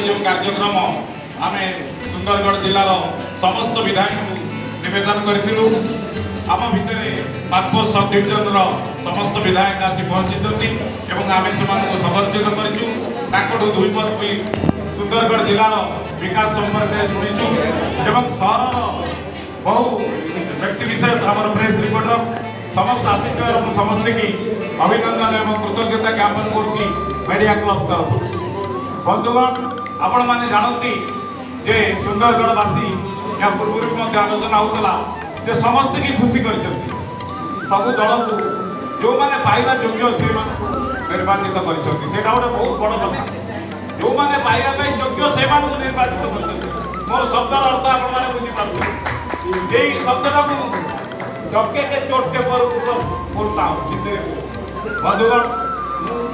जो कार्यक्रम आम सुंदरगढ़ जिलार समस्त विधायक निवेदन करूँ आम भितर पासपोर्ट सब डिविजन समस्त विधायक आसी पहुँची आम से संबर्धित करूँ दुई पद भी सुंदरगढ़ जिलार विकास संपर्क में शुणीचु एवं सहर बहु व्यक्ति विशेष आम प्रेस रिपोर्टर समस्त आसिक समस्त की अभिनंदन एवं कृतज्ञता ज्ञापन करुच्ची मीडिया क्लब तरफ। बंधुगण आपण मैंने जानती जे सुंदरगढ़वासी या पूर्व भी आलोचना होता जे समस्त की खुशी कर सब दल को जो मैंने पाइबा योग्य से निर्वाचित कर गोटे बहुत बड़ कथा जो मैंने पाइबा योग्य से निर्वाचित कर मोर शब्दर अर्थ आप बुझीपार यही शब्दटा जके के चोट के पर बोलता हूँ बंधुगण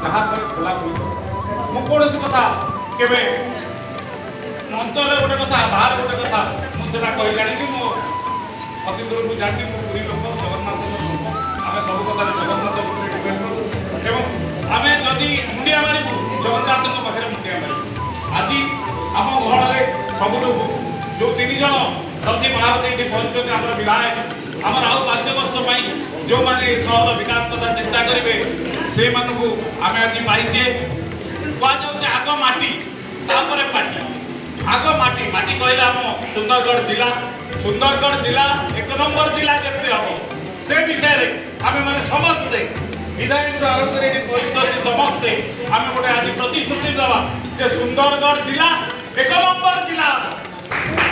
जहाँ खोला मु कौन कथा केवे मंत्र गोटे कथा बाहर गोटे कथा मुझे कही जानी मो अति दूर को जानी पूरी लोक जगन्नाथ लोक आम सब कथा जगन्नाथ डिपेंड करूँ एवं आम जदि मुंडिया मारू जगन्नाथ पाखे मुंडिया मारू आज आम घर सब जो 3 जन रथी महारथी पहुंचते आम विधायक आमर आउ 5 वर्ष जो मैंने सहर विकास कथा चिंता करेंगे से आम आज पाइचे कहुचे आग माटी तापर पाटी आग माटी माटी कहले आम सुंदरगढ़ जिला 1 नंबर जिला जब हम से विषय में आम मैंने समस्ते विधायक आरंभ कर समस्ते आम गोटे आज प्रतिश्रुति देवा जे सुंदरगढ़ जिला 1 नंबर जिला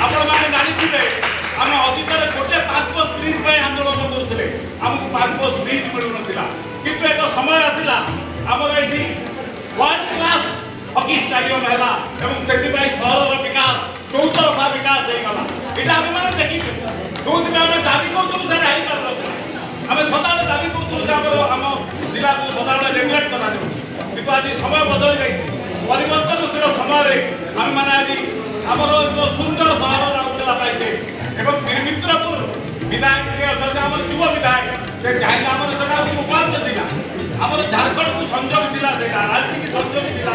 आपण मैंने जानी आम अतीत गोटे पासपोर्ट ब्रिज आंदोलन करते आमको पासपोर्ट ब्रिज मिलू ना कि एक समय आसला आमर ये वर्ल्ड क्लास हॉकी स्टाडियम है से सहर विकास चौतरफा विकास होगा यहाँ आम मैंने देखी जो आम दाबी करूँ आम सदा दाबी करूँ आम जिला को सदा रेगुलेट करा कि आज समय बदल जाए परिवर्तनशील समय आम मैंने आज आमर जो सुंदर सहर राउरकेला पाइचे एवं मित्रपुर विधायक आम युव विधायक से चाहिए आम से उपांत जिला आम झारखंड को संजोग जिला से राजनीति संजोग जिला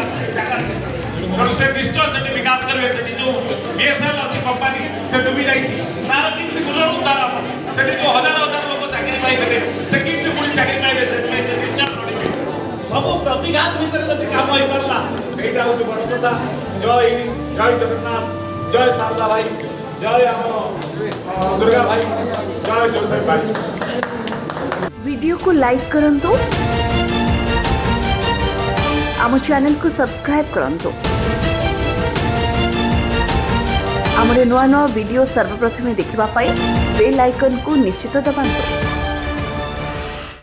तेणु से निश्चय से विकास करेंगे से जो बीएसएल अच्छी कंपानी से डूबी जाइए तार किसी पुनरुद्धार हम से जो हजार हजार लोग चाकरी पाई से किसी पुणी चाकरी पाइबे से निश्चय पड़े सब प्रतिघात विषय जब कम हो पारा सहीटा हूँ बड़ कथा। जय हिंद जय जगन्नाथ जय शारदा भाई जय आम दुर्गा भाई जय जोसेफ भाई। वीडियो को लाइक करंतु आम चैनल को सब्सक्राइब करंतु आमरे नुआ नुआ वीडियो सर्वप्रथमे देखिबा पाई बेल आइकन को निश्चित दबाନ୍ତୁ।